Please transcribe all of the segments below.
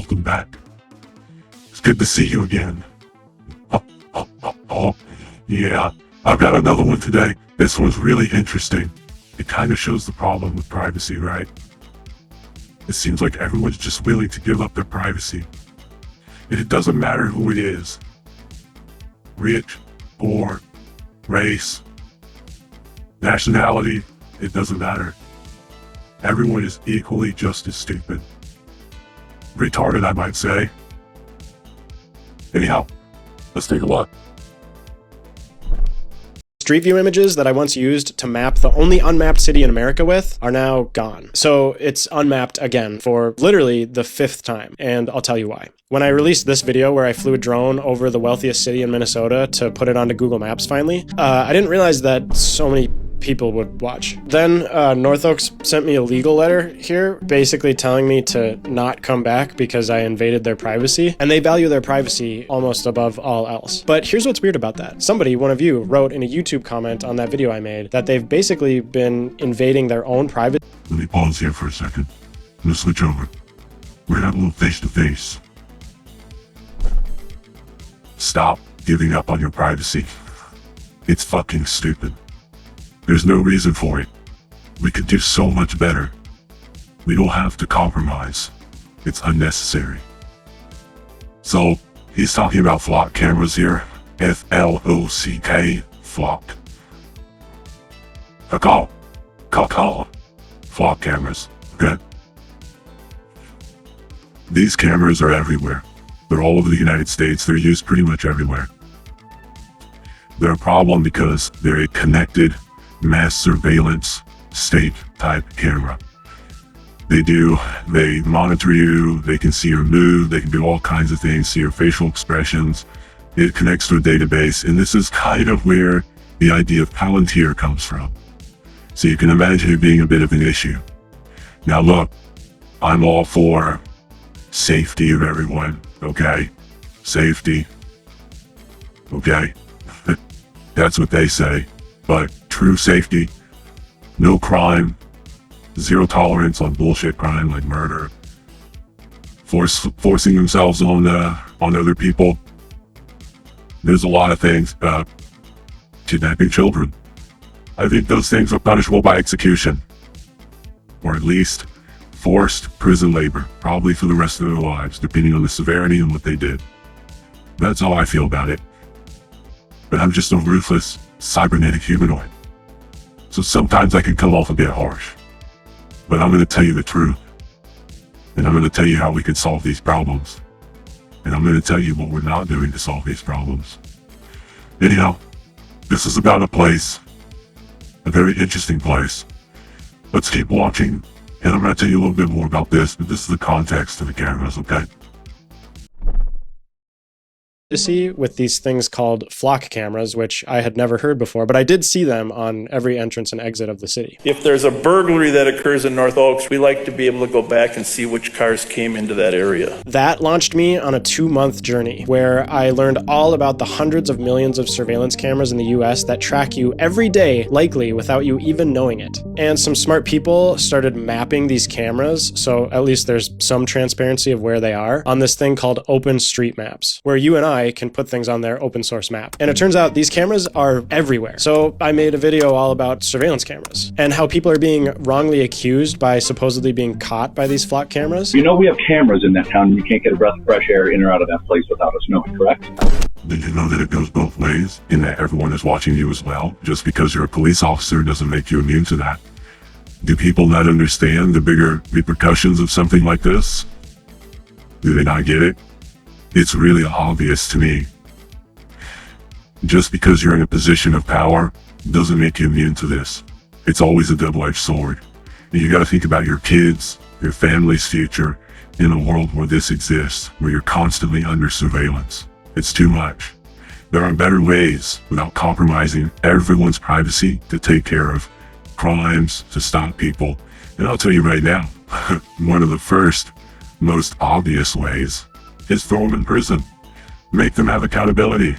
welcome back. It's good to see you again. Yeah, I've got another one today. This one's really interesting. It kind of shows the problem with privacy, right? It seems like everyone's just willing to give up their privacy. And it doesn't matter who it is. Rich, poor, race, nationality, it doesn't matter. Everyone is equally just as stupid. Retarded, I might say. Anyhow, let's take a look. Street view images that I once used to map the only unmapped city in America with are now gone. So it's unmapped again for literally the 5th time, and I'll tell you why. When I released this video where I flew a drone over the wealthiest city in Minnesota to put it onto Google Maps finally, I didn't realize that so many people would watch. Then North Oaks sent me a legal letter here basically telling me to not come back because I invaded their privacy, and they value their privacy almost above all else. But here's what's weird about that. Somebody, one of you, wrote in a YouTube comment on that video I made that they've basically been invading their own privacy. Let me pause here for a second. I'm gonna switch over. We're gonna have a little face-to-face. Stop giving up on your privacy. It's fucking stupid. There's no reason for it. We could do so much better. We don't have to compromise. It's unnecessary. So, he's talking about flock cameras here. F-L-O-C-K, flock. Call. Flock cameras, okay? These cameras are everywhere. They're all over the United States. They're used pretty much everywhere. They're a problem because they're a connected mass surveillance state type camera. They monitor you, they can see your mood, they can do all kinds of things, see your facial expressions. It connects to a database, and this is kind of where the idea of Palantir comes from. So you can imagine it being a bit of an issue. Now look, I'm all for safety of everyone, okay? Safety, okay? That's what they say. But true safety, no crime, zero tolerance on bullshit crime like murder, forcing themselves on other people. There's a lot of things, kidnapping children. I think those things are punishable by execution, or at least forced prison labor, probably for the rest of their lives, depending on the severity and what they did. That's how I feel about it. But I'm just a ruthless cybernetic humanoid. So sometimes I can come off a bit harsh. But I'm going to tell you the truth. And I'm going to tell you how we can solve these problems. And I'm going to tell you what we're not doing to solve these problems. Anyhow, this is about a place. A very interesting place. Let's keep watching. And I'm going to tell you a little bit more about this. But this is the context of the cameras, okay? To see with these things called flock cameras, which I had never heard before, but I did see them on every entrance and exit of the city. If there's a burglary that occurs in North Oaks, we like to be able to go back and see which cars came into that area. That launched me on a 2-month journey where I learned all about the hundreds of millions of surveillance cameras in the US that track you every day, likely without you even knowing it. And some smart people started mapping these cameras, so at least there's some transparency of where they are, on this thing called OpenStreetMaps, where you and I can put things on their open source map. And it turns out these cameras are everywhere. So I made a video all about surveillance cameras and how people are being wrongly accused by supposedly being caught by these flock cameras. You know we have cameras in that town and you can't get a breath of fresh air in or out of that place without us knowing, correct? Did you know that it goes both ways, in that everyone is watching you as well? Just because you're a police officer doesn't make you immune to that. Do people not understand the bigger repercussions of something like this? Do they not get it? It's really obvious to me. Just because you're in a position of power doesn't make you immune to this. It's always a double-edged sword. And you gotta think about your kids, your family's future, in a world where this exists, where you're constantly under surveillance. It's too much. There are better ways, without compromising everyone's privacy, to take care of crimes, to stop people. And I'll tell you right now, one of the first, most obvious ways is throw them in prison. Make them have accountability.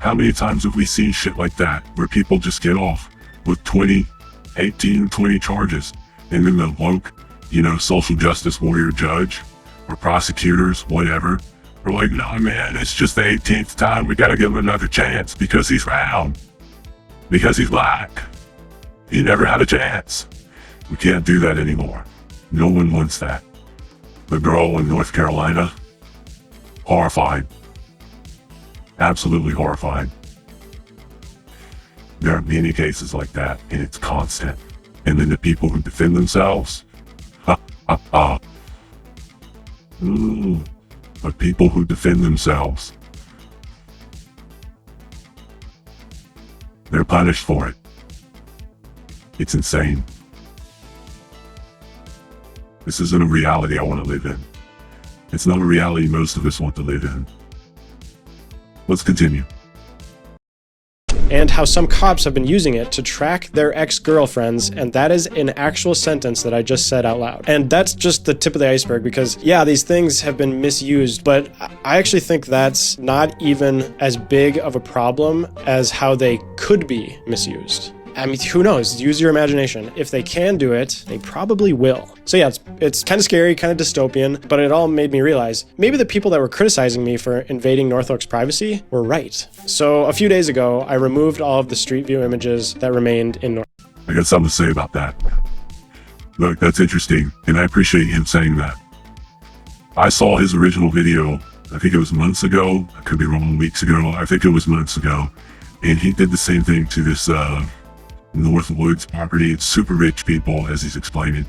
How many times have we seen shit like that, where people just get off with 18, 20 charges, and then the woke, social justice warrior judge or prosecutors, whatever, are like, no, man, it's just the 18th time. We got to give him another chance because he's round, because he's black. He never had a chance. We can't do that anymore. No one wants that. The girl in North Carolina, horrified. Absolutely horrified. There are many cases like that, and it's constant. And then the people who defend themselves, the people who defend themselves, they're punished for it. It's insane. This isn't a reality I want to live in. It's not a reality most of us want to live in. Let's continue. And how some cops have been using it to track their ex-girlfriends, and that is an actual sentence that I just said out loud. And that's just the tip of the iceberg because, yeah, these things have been misused, but I actually think that's not even as big of a problem as how they could be misused. I mean, who knows? Use your imagination. If they can do it, they probably will. So yeah, it's kind of scary, kind of dystopian, but it all made me realize maybe the people that were criticizing me for invading North Oak's privacy were right. So a few days ago, I removed all of the Street View images that remained in North. I got something to say about that. Look, that's interesting, and I appreciate him saying that. I saw his original video, I think it was months ago, I could be wrong, weeks ago, I think it was months ago, and he did the same thing to this North Woods property. It's super rich people, as he's explaining,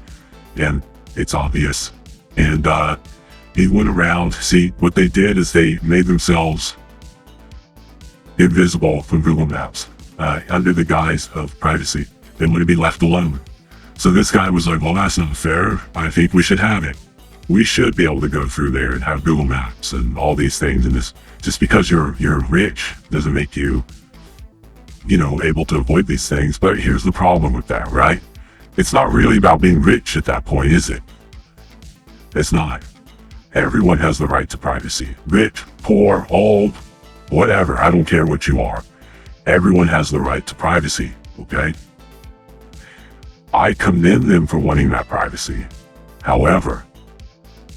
and it's obvious. And he went around. See, what they did is they made themselves invisible from Google Maps under the guise of privacy. They want to be left alone. So this guy was like, well, that's not fair. I think we should have it. We should be able to go through there and have Google Maps and all these things. And this, just because you're rich doesn't make you, able to avoid these things. But here's the problem with that, right? It's not really about being rich at that point, is it? It's not. Everyone has the right to privacy. Rich, poor, old, whatever. I don't care what you are. Everyone has the right to privacy, okay? I commend them for wanting that privacy. However,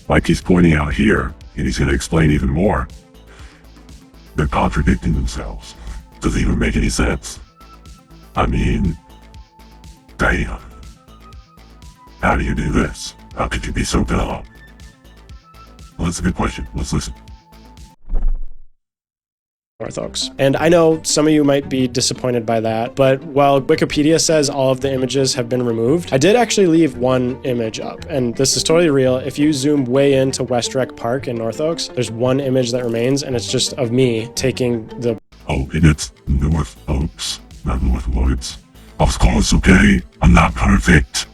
like he's pointing out here, and he's going to explain even more, they're contradicting themselves. Doesn't even make any sense. I mean, damn. How do you do this? How could you be so dumb? Well, that's a good question. Let's listen. North Oaks. And I know some of you might be disappointed by that, but while Wikipedia says all of the images have been removed, I did actually leave one image up, and this is totally real. If you zoom way into West Rec Park in North Oaks, there's one image that remains, and it's just of me taking the... Oh, and it's North Oaks, not North Woods. Of course, okay? I'm not perfect.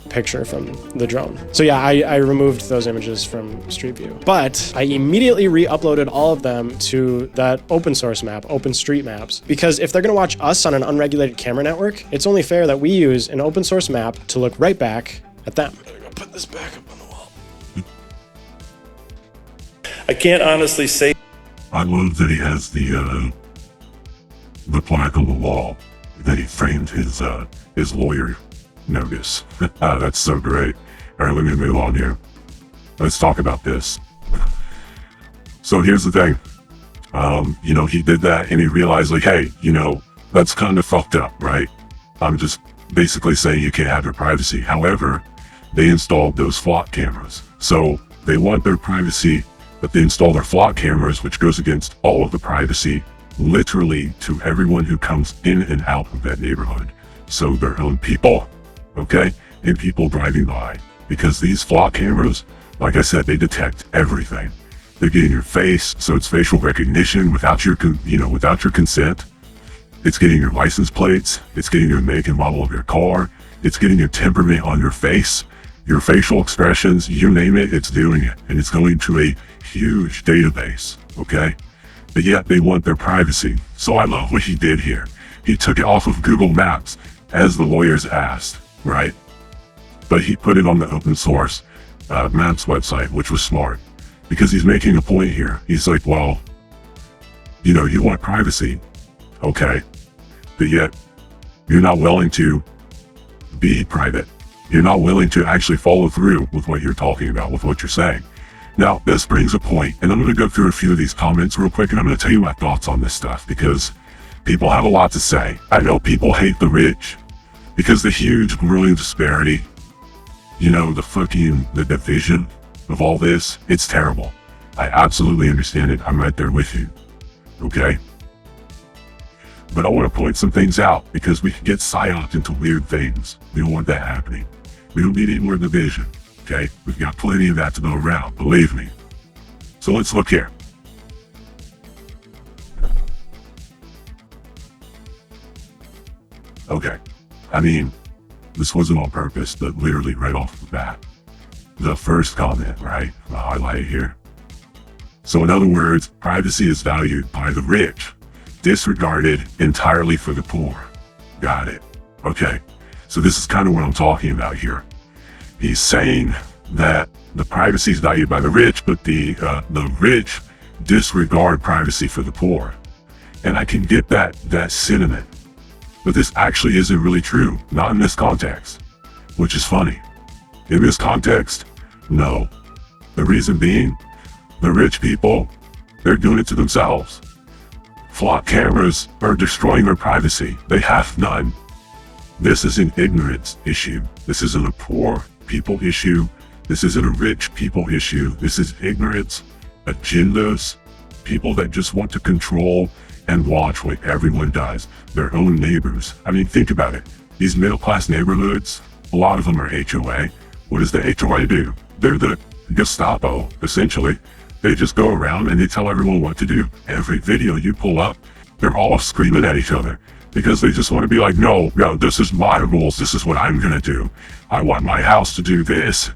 Picture from the drone. So yeah, I removed those images from Street View, but I immediately re-uploaded all of them to that open source map, OpenStreetMaps, because if they're gonna watch us on an unregulated camera network, it's only fair that we use an open source map to look right back at them. I'm gonna put this back up on the wall. I can't honestly say. I love that he has the plaque on the wall that he framed his lawyer notice. That's so great. All right, let me move on here. Let's talk about this. So here's the thing. He did that and he realized, like, hey, that's kind of fucked up, right? I'm just basically saying you can't have your privacy. However, they installed those flock cameras. So they want their privacy, but they install their flock cameras, which goes against all of the privacy, literally to everyone who comes in and out of that neighborhood. So their own people, okay, and people driving by, because these flock cameras, like I said, they detect everything. They get in your face, so it's facial recognition without your consent. It's getting your license plates. It's getting your make and model of your car. It's getting your temperament on your face, your facial expressions, you name it, it's doing it. And it's going to a huge database, okay? But yet they want their privacy. So I love what he did here. He took it off of Google Maps, as the lawyers asked, right? But he put it on the open source Maps website, which was smart, because he's making a point here. He's like, well, you want privacy, okay, but yet you're not willing to be private, You're not willing to actually follow through with what you're talking about, with what you're saying. Now, this brings a point, and I'm going to go through a few of these comments real quick, and I'm going to tell you my thoughts on this stuff, because people have a lot to say. I know people hate the rich, because the huge growing disparity, the division of all this, it's terrible. I absolutely understand it. I'm right there with you. Okay? But I want to point some things out, because we can get psyoped into weird things. We don't want that happening. We don't need any more division. Okay? We've got plenty of that to go around, believe me. So let's look here. Okay. I mean, this wasn't on purpose, but literally right off the bat. The first comment, right? I'll highlight it here. So in other words, privacy is valued by the rich, disregarded entirely for the poor. Got it. Okay. So this is kind of what I'm talking about here. He's saying that the privacy is valued by the rich, but the rich disregard privacy for the poor. And I can get that sentiment. But this actually isn't really true. Not in this context, which is funny. In this context, no. The reason being, the rich people, they're doing it to themselves. Flock cameras are destroying their privacy. They have none. This is an ignorance issue. This isn't a poor people issue. This isn't a rich people issue. This is ignorance, agendas, people that just want to control and watch what everyone does, their own neighbors. I mean, think about it. These middle-class neighborhoods, a lot of them are HOA. What does the HOA do? They're the Gestapo, essentially. They just go around and they tell everyone what to do. Every video you pull up, they're all screaming at each other because they just want to be like, no, this is my rules. This is what I'm going to do. I want my house to do this.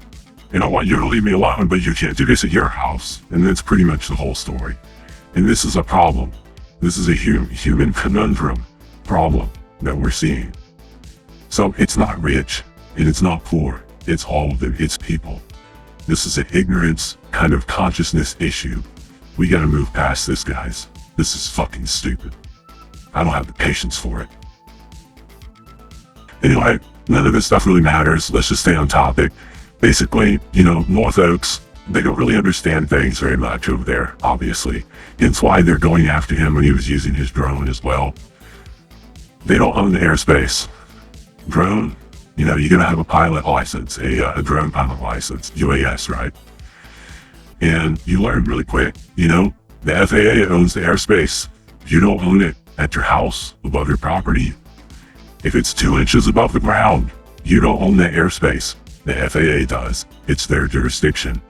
And I want you to leave me alone, but you can't do this at your house. And that's pretty much the whole story. And this is a problem. This is a human conundrum problem that we're seeing. So it's not rich and it's not poor. It's all of it. It's people. This is an ignorance kind of consciousness issue. We gotta move past this, guys. This is fucking stupid. I don't have the patience for it. Anyway, none of this stuff really matters. Let's just stay on topic. Basically, North Oaks, they don't really understand things very much over there, obviously. Hence why they're going after him when he was using his drone as well. They don't own the airspace. Drone, you're gonna have a pilot license, a drone pilot license, UAS, right? And you learn really quick, the FAA owns the airspace. You don't own it at your house, above your property. If it's 2 inches above the ground, you don't own that airspace. The FAA does. It's their jurisdiction.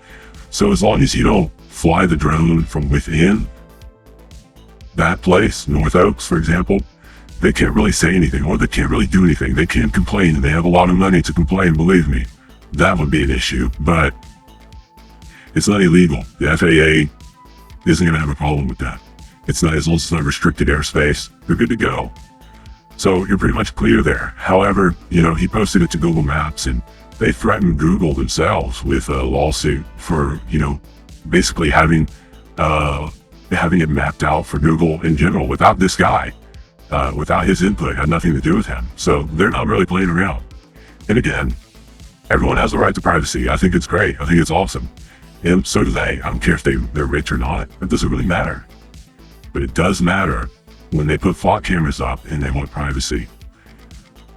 So as long as you don't fly the drone from within that place, North Oaks, for example, they can't really say anything, or they can't really do anything. They can't complain, and they have a lot of money to complain, believe me. That would be an issue, but it's not illegal. The FAA isn't going to have a problem with that. It's not, as long as it's not restricted airspace, they're good to go. So you're pretty much clear there. However, he posted it to Google Maps, and they threatened Google themselves with a lawsuit for, basically having it mapped out for Google in general without this guy. Without his input, had nothing to do with him. So they're not really playing around. And again, everyone has the right to privacy. I think it's great. I think it's awesome. And so do they. I don't care if they're rich or not. It doesn't really matter. But it does matter when they put flock cameras up and they want privacy.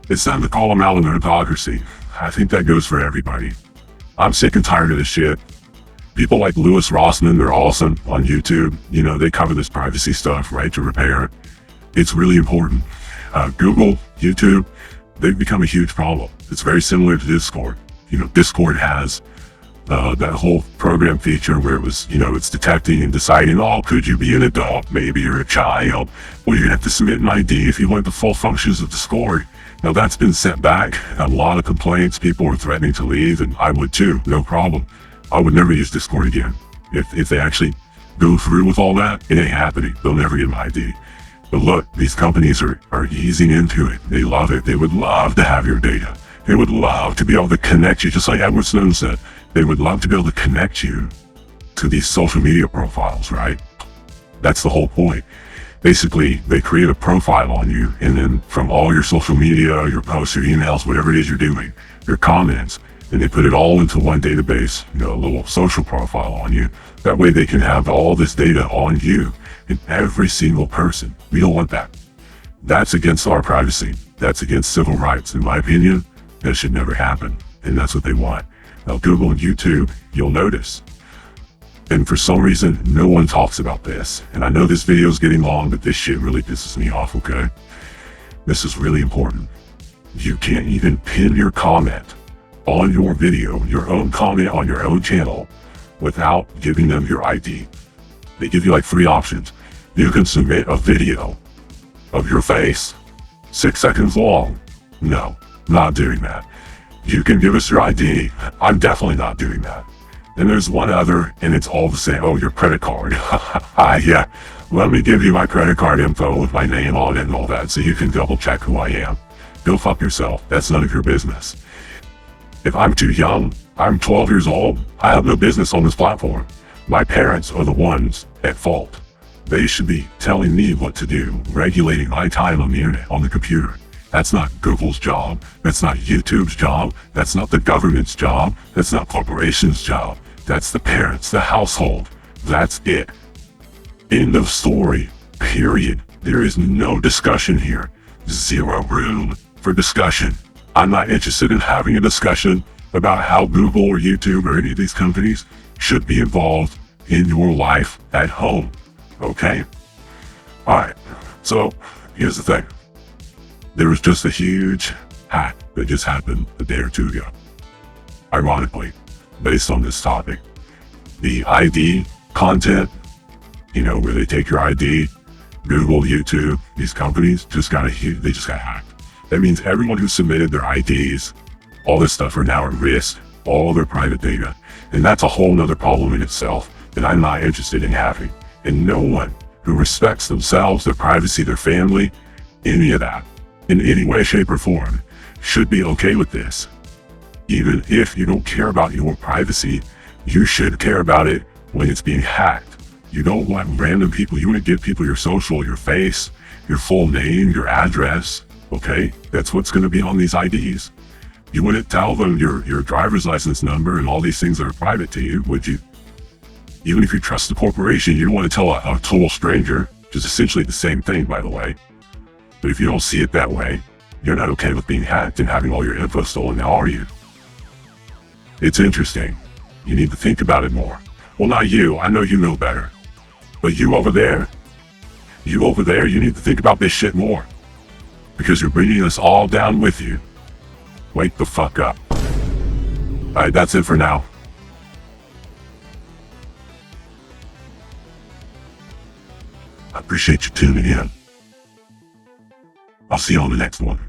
It's time to call them out on their hypocrisy. I think that goes for everybody. I'm sick and tired of this shit. People like Louis Rossman, they're awesome on YouTube. They cover this privacy stuff, right to repair. It's really important. Google, YouTube, they've become a huge problem. It's very similar to Discord. Discord has that whole program feature where it was, it's detecting and deciding, could you be an adult? Maybe you're a child. Well, you're gonna have to submit an ID if you want the full functions of Discord. Now that's been sent back. A lot of complaints. People were threatening to leave, and I would too, no problem. I would never use Discord again. If they actually go through with all that, it ain't happening. They'll never get my ID. But look, these companies are easing into it. They love it. They would love to have your data. They would love to be able to connect you, just like Edward Snowden said. They would love to be able to connect you to these social media profiles, right? That's the whole point. Basically, they create a profile on you, and then from all your social media, your posts, your emails, whatever it is you're doing, your comments, and they put it all into one database, a little social profile on you. That way they can have all this data on you and every single person. We don't want that. That's against our privacy. That's against civil rights. In my opinion, that should never happen. And that's what they want. Now, Google and YouTube, you'll notice. And for some reason, no one talks about this. And I know this video is getting long, but this shit really pisses me off, okay? This is really important. You can't even pin your comment on your video, your own comment on your own channel, without giving them your ID. They give you like 3 options. You can submit a video of your face, 6 seconds long. No, not doing that. You can give us your ID. I'm definitely not doing that. And there's one other, and it's all the same. Oh, your credit card. Yeah, let me give you my credit card info with my name on it and all that, so you can double check who I am. Go fuck yourself. That's none of your business. If I'm too young, I'm 12 years old, I have no business on this platform. My parents are the ones at fault. They should be telling me what to do, regulating my time on the internet, on the computer. That's not Google's job. That's not YouTube's job. That's not the government's job. That's not corporations' job. That's the parents, the household. That's it. End of story. Period. There is no discussion here. Zero room for discussion. I'm not interested in having a discussion about how Google or YouTube or any of these companies should be involved in your life at home. Okay? Alright. So, here's the thing. There was just a huge hack that just happened a day or 2 ago. Ironically, based on this topic. The ID content, where they take your ID, Google, YouTube, these companies they just got hacked. That means everyone who submitted their IDs, all this stuff are now at risk, all their private data. And that's a whole nother problem in itself that I'm not interested in having. And no one who respects themselves, their privacy, their family, any of that, in any way, shape, or form, should be okay with this. Even if you don't care about your privacy, you should care about it when it's being hacked. You don't want random people. You want to give people your social, your face, your full name, your address. Okay, that's what's going to be on these IDs. You wouldn't tell them your driver's license number and all these things that are private to you, would you? Even if you trust the corporation, you don't want to tell a total stranger, which is essentially the same thing, by the way. But if you don't see it that way, you're not okay with being hacked and having all your info stolen, now are you? It's interesting. You need to think about it more. Well, not you. I know you know better. But you over there, you need to think about this shit more. Because you're bringing us all down with you. Wake the fuck up. Alright, that's it for now. I appreciate you tuning in. I'll see you on the next one.